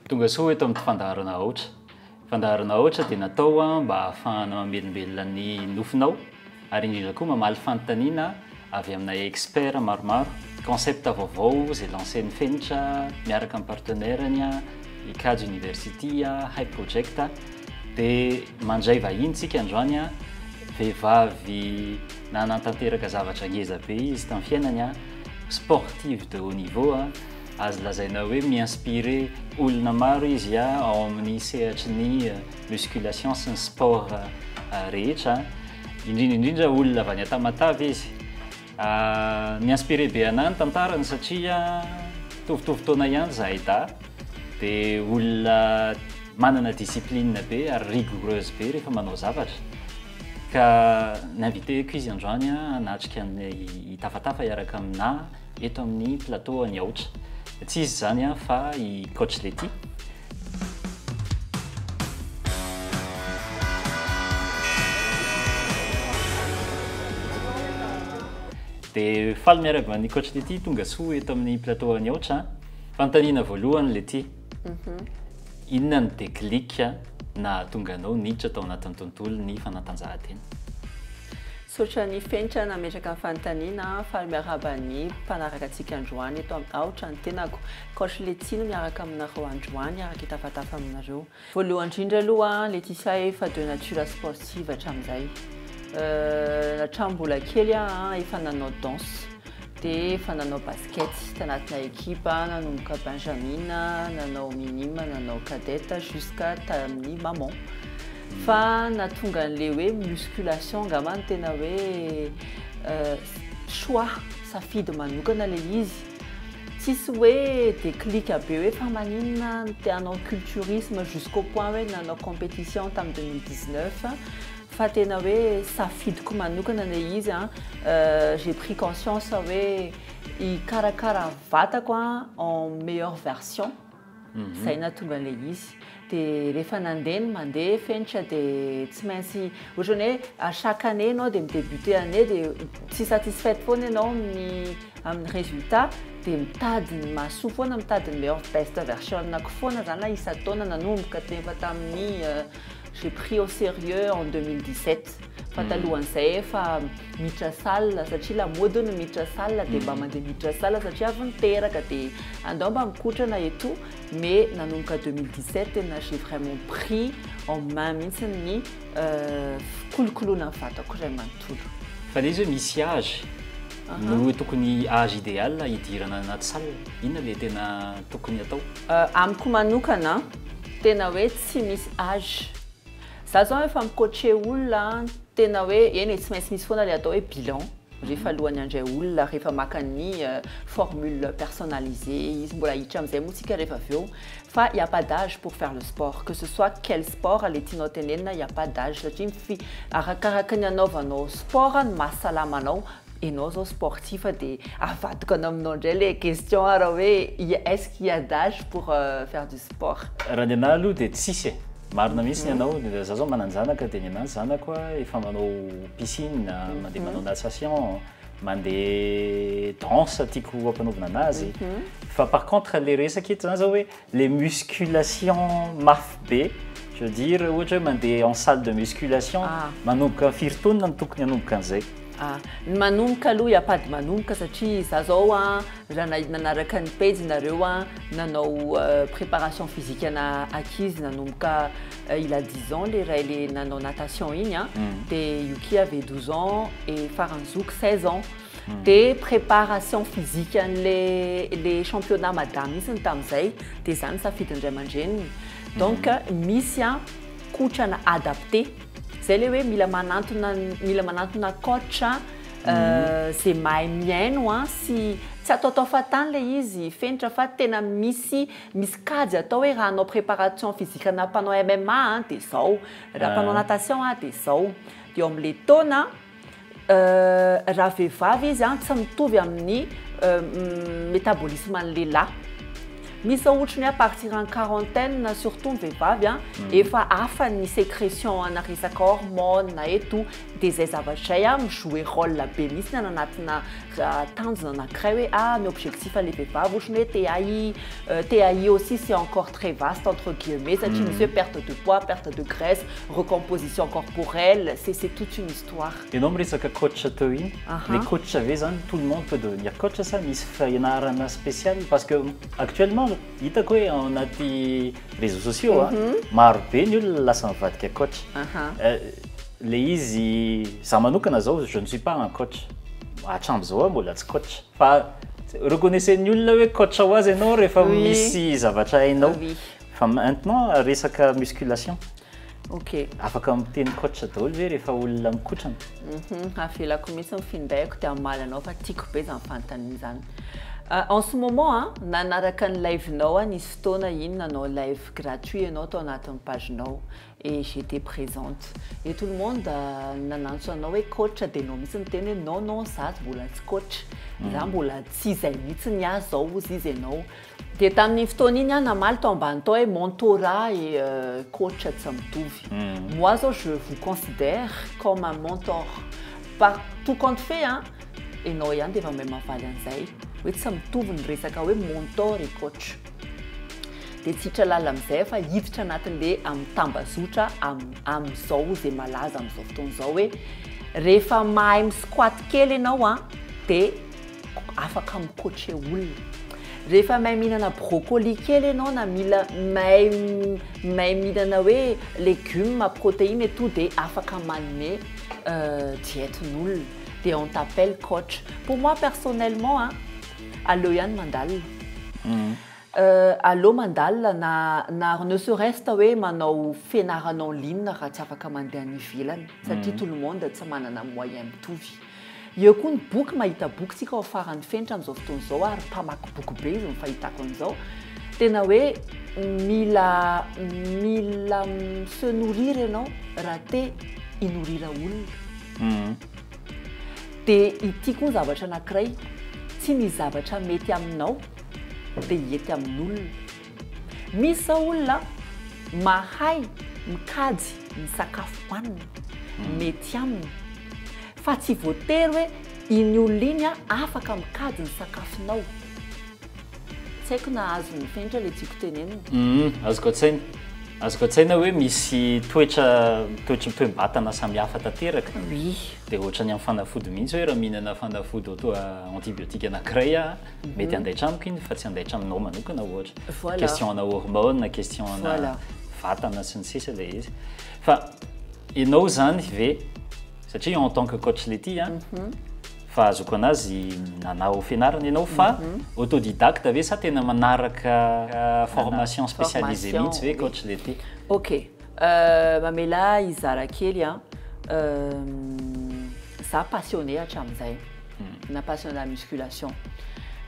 tonga soa eto amin'ny fandaharana ohatra. Fandaharana ohatra dia natao mba ahafahana mamelombelona ny nofinao ary indrindra koa mamaly fanontaniana avy amina expert maromaro, concept vaovao izay lancer-ny fenitra miaraka amin'ny partenaireny ICAD University, High Project dia mandray vahiny tsika androany vehivavy nanantanteraka zavatra ngeza be izy tamin'ny fiainany sportive de haut niveau azo lazaina hoe mi-inspirer olona maro izy ao amin'ny sehatry ny musculation sy ny sport rehetra indrindra olona avy any Tamatavy izy mi-inspirer be anahy ny tantarany satria tovitovy taona ihany zahay dia olona manana discipline be ary rigoureuse be rehefa manao zavatra ka ninviteko izy androany hanatrika hitafatafa iaraka amina eto amin'ny plateau any Aotra. Tsy izy zany fa i coach Lety. Dia faly miaraka amin'ny coach Lety tonga soa eto amin'ny plateau any Aotra. Fanontaniana voalohany Lety. Inona ny déclic na tonga anao niditra tao anatin'ny tontolo ny fanatanjahantena? Sotra ny fenitra nametraka amin'ny fanontaniana faly miaraka ny mpanaraka antsika androany eto amin'ny Aotra ny tenako coach Lety no miaraka aminareo androany araka hitafatafa aminareo. Voalohany indrindra aloha Laetitia efa de nature sportive hatramin'izay. Hatramin'ny mbola kely efa nanao danse dia efa nanao basket tanatina ekipa nanomboka benjamin, nanao minime, nanao cadette jusqu'à tamin'ny maman. Fa natonga an'ilay hoe musculation angamba ny tena hoe choix safidy manokana ilay izy. Tsisy hoe déclic be hoe fa maninona te hanao culturisme jusqu'au point hoe nanao compétition tamin'ny 2019 fa tena hoe safidiko manokana ilay izy. J'ai pris conscience hoe hikarakara vatako en meilleure version. Zay natonga an'ilay izy. Dia rehefa mandeha fenitra dia tsy maintsy ohatra ny hoe à chaque année ianao dia midébuter année dia tsy satisfaite foana ianao amin'ny résultat dia mitady mahasoa foana mitady ny meilleure best version-nako foana zany isa-taona nanomboka efa tamin'ny j'ai pris au sérieux en 2017. Fa talohan'izay efa miditra salle satria la mode no miditra salle dia mba mandeha miditra salle satria avy niteraka dia andao mba mikotrana et tout mais nanomboka 2017 tena j'ai vraiment pris en main mihitsy ny fikolokoloana ny vatako iray manontolo. Fa ilay izy hoe misy âge no tokony âge idéal hidirana anaty salle, inona ilay tena tokony atao? Amiko manokana tena hoe tsy misy âge. Za zao efa mikoache olona tena hoe eny tsy maintsy misy foana ilay atao hoe bilan rehefa alohan'ny andray olona rehefa maka ny formule personnalisée izy mbola hiditra amin'izay moa tsika rehefa avy eo fa y a pas d'âge pour faire le sport que ce soit quel sport le tianao tenenina y a pas d'âge satria arakaraka ny anaovanao sport ny mahasalamanao. Enao zao sportif dia avadika anao aminao indray ilay question raha hoe est-ce qu'il y a d'âge pour faire du sport? Raha ny anahy aloha dia tsisy marina mihitsy ny anao za zao mananjanaka dia ny anahy zanako efa manao piscine, mandeha manao natation, mandeha danse tiako ampanaovina anazy. Fa par contre le resaka eto zany zao hoe les musculation mafy be, je veux dire ohatra hoe mandeha en salle de musculation manomboka firy taona no tokony hanomboka an'izay? Ny manomboka aloha y a pas de manomboka satria za zao raha nanaraka ny page nareo nanao préparation physique ana akizy nanomboka il a 10 ans les nanao natation iny dia Yuki avait 12 ans et Faranzouk 16 ans. Des préparation physique les championnats madame isy tamin'izay dia zany safidindray aman-dreniny. Donc misy kotrana adapté zay le hoe mila manantona coach zay mahay miaino sy ataotao fatany le izy fenitra fa tena misy kajy atao hoe raha hanao préparation physique na mpanao MMA dia zao, raha mpanao natation dia zao. Dia eo amin'ilay taona raha vehivavy izy tsy mitovy amin'ny métabolisme ny lehilahy misy ohatra ny a partir en quarantaine surtout ny vehivavy a efa hafa ny sécrétion ana resaka hormone na eto dia zay zavatra zay a mijouer rôle be mihitsy ny anatina tanjona anankiray hoe my objectif le vehivavy ohatra ny hoe TAI aussi c'est encore très vaste entre guillemets satria misy hoe perte de poids, perte de graisse, recomposition corporelle, c'est toute une histoire. Ianao miresaka coach teo iny les coach ve zany tout le monde peut devenir coach ça misy fianarana spécial parce que actuellement hitako hoe anaty réseaux sociaux maro be ny olona lasa mivadika coach le izy za manokana zao je ne suis pas un coach hatramby zao mbola tsy coach fa reconnaissez-ny olona hoe coach ho azy ianao rehefa misy zavatra hainao fa maintenant resaka musculation ok afaka miteny coach daholo ve rehefa olona mikotrana avelako mihitsy mifindaiko dia amaly anao fa tiako be zany fanontaniana zany en ce moment nanaraka ny live-nao nisy fotoana iny nanao live gratuit ianao tao anatin'ny pagenao et j'étais présente et tout le monde nanantso anao hoe coach dia nao mihitsy miteny hoe non za mbola tsy coach za mbola tsy izay mihitsy ny azy zao ozy izy ianao dia tamin'ny fotoana iny namaly tao ambany tao hoe mentorat et coach tsy mitovy moi zao je vous considère comme un mentor par tout compte fait ianao ihany dia efa mahay mavaly an'izay hoe tsy mitovy ny resaka hoe mentor et coach dia tsitra lala amin'izay fa hiditra anatin'le amin'ny tambazotra amin'izao izay malaza amin'izao fotoana izao hoe rehefa mahay misquat kely ianao dia afaka mikoache olona rehefa mahay mihinana brocoli kely ianao na mahay mihinana hoe légumes protéines et tout dia afaka manome dièten'olona dia on t'appelle coach pour moi personnellement allo ihany mandalina allo mandalina na ne serait-ce hoe manao fianarana en ligne raha tsy afaka mandeha any ivelany satria tout le monde tsy manana moyen mitovy eo koa ny boky mahita boky tsika ao faran'ny fenitra amin'izao fotoana izao ary mpamaky boky be izy ny fahitako an'izao tena hoe mila se nourrir ianao raha te inourira olona dia ity koa zavatra anankiray tsy ny zavatra mety aminao dia hiety amin'olona misy zao olona mahay mikajy ny sakafo hohanina mety aminy fa tsy voatery hoe iny olona iny afaka mikajy ny sakafonao tsy haiko na azo ny fenitra le tiako tenenina azoko atsaina hoe misy toetra toe-batana samihafa tanteraka dia ohatrany amin'ny fanafody mihitsy hoe raha mihinana fanafody otoa antibiotika anankiray mety andaitra amiko iny fa tsy andaitra aminao manokana ohatra question ana hormone question ana vatana sy ny sisa ilay izy fa ianao zany ve satria en tant que coach le ty fa azoko anazy nanao fianarana ianao fa autodidacte ve sa tena manaraka formation spécialisée mihitsy ve coach le ty ok mamela izara kely za passionné hatramin'izay na passionné la musculation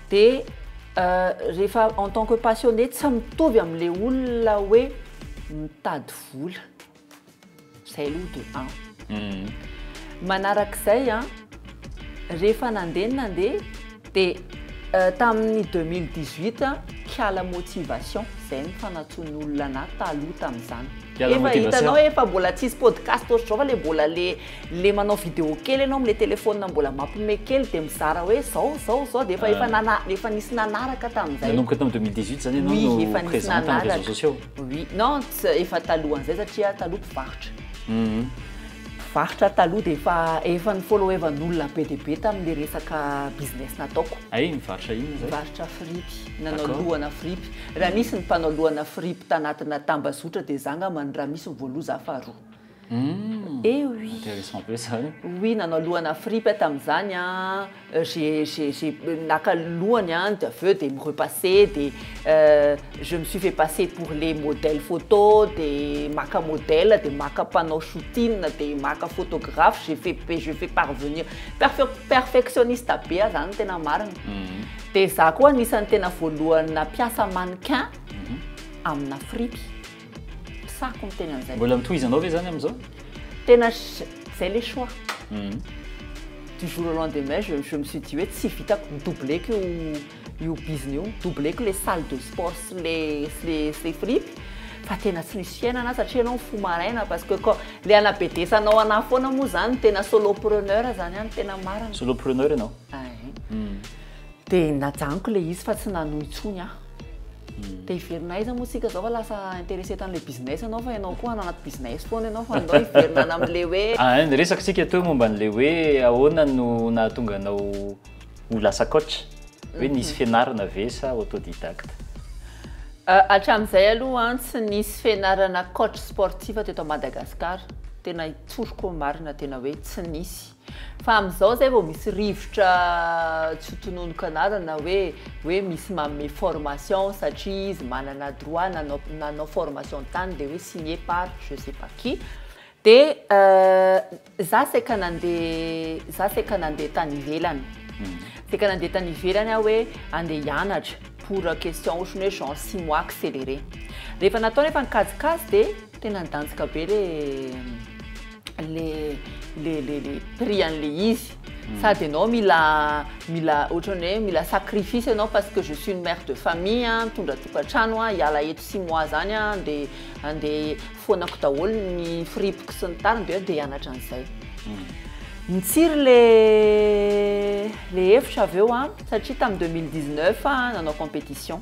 dia rehefa en tant que passionné tsy mitovy amin'le olona hoe mitady vola zay aloha de 1 manarak'izay rehefa nandeha dia tamin'ny 2018 kiala motivation zay ny fanatsony olona na taloha tamin'izany efa hitanao efa mbola tsisy podcast ohatry zao fa le mbola le manao vidéo kely ianao am'le téléphone mbola mampime kely dia mizara hoe zao dia efa nisy nanaraka tamin'izay nanomboka tamin'ny 2018 zany ianao no présente amin'ny réseaux sociaux oui non efa talohan'izay satria taloha mpivarotra varitra taloha dia efa ny follow-evan'olona be dia be tamin'le resaka business nataoko mivarotra iny zay mivarotra fripy nanao lohana fripy raha misy ny mpanao lohana fripy tanatina tambazotra dia zangambany raha misy voaloza faharoa eh oui intéressant peu ça oui nanao lohana fripy tamin'izany j'ai naka lohany de aveu de me repasser je me suis fait passer pour les modèles photo des maka modèle des maka panneau shooting des maka photographe je fais parvenir perfectionniste be zany tena marina dia za koa anisan'ny tena voalohany nampiasa mannequin amina fripy sako miteny an'izay mbola mitohizanao ve zany amin'izao tena zay le choix du jour au lendemain je me suis dit hoe tsy vitako midoubler io biziny io doubleko le salle de sport sy le fripy fa tena tsy nisy fiainana satria anao fo maraina parce que ko le anabedesanao ana foana moa zany tena solopreneur zany any tena marina solopreneur ianao dia najaniko le izy fa tsy nanohy intsony aho dia hiverina aiza moa sika zao fa lasa intéressé tan'le business anao fa ianao koa anaty business foana ianao fa andao hiverinana amin'le hoe resakitsika teo momba n'le hoe ahoana no nahatonga anao ho lasa coach hoe nisy fianarana ve sa autodidacte hatramin'izay aloha tsy nisy fianarana coach sportif teto Madagasikara tena itsoroko marina tena hoe tsy nisy fa amin'izao zay vao misy rivotra tsy hotononoka anarana hoe misy manome formation satria izy manana droit nanao formation tany dia hoe signé par je sais pas qui dia za saika nandeha tany ivelany saika nandeha tany ivelany aho hoe andeha hianatra pour question ohatrany hoe genre 6 mois accéléré rehefa natao nefa nikajikajy dia tena nidanjika be le prix an'le izy sady ianao mila ohatrany hoe mila sacrifice ianao parce que je suis une mère de famille mitondra tokantrano hiala eto 6 mois zany andeha foanako daholo ny fripiko sy ny tariny dia andeha hianatra an'izay nitsiry le hevitra avy eo satria tamin'ny 2019 nanao compétition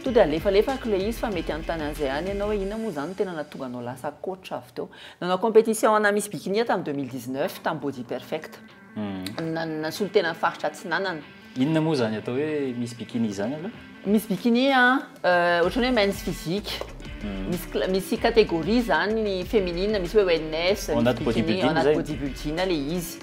to dia alefalefako le izy fa mety anontany an'izay any ianao hoe inona moa zany tena nahatonga anao lasa coach avy teo nanao compétition ana Miss Bikini tamin'ny 2019 tamin'ny Body Perfect nasolo tena faritra Atsinanana inona moa zany atao hoe Miss Bikini zany aloha Miss Bikini ohatrany hoe men's physique misy catégorie zany ny féminine misy hoe wellness anaty bodybuilding le izy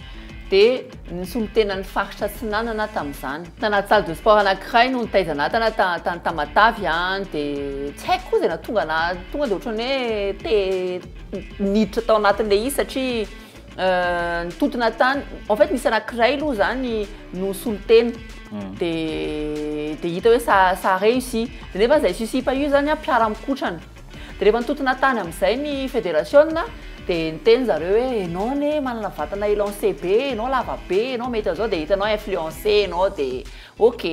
dia nisolo tena ny faritra Atsinanana tamin'izany tanaty salle de sport anankiray no nitaizana tany Tamatavy dia tsy haiko koa zay natonga dia ohatrany hoe te niditra tao anatin'le izy satria nitotona tany en fait misy anankiray aloha zany no solo tena dia hita hoe ça réussi dia nefa zay susipa io zany mpiara-mikotrana dia rehefa nitotona tany amin'izay ny fédération dia niteny zareo hoe ianao ne manana vatana élancé be ianao lava be ianao mety azao dia hitanao influencé ianao dia ok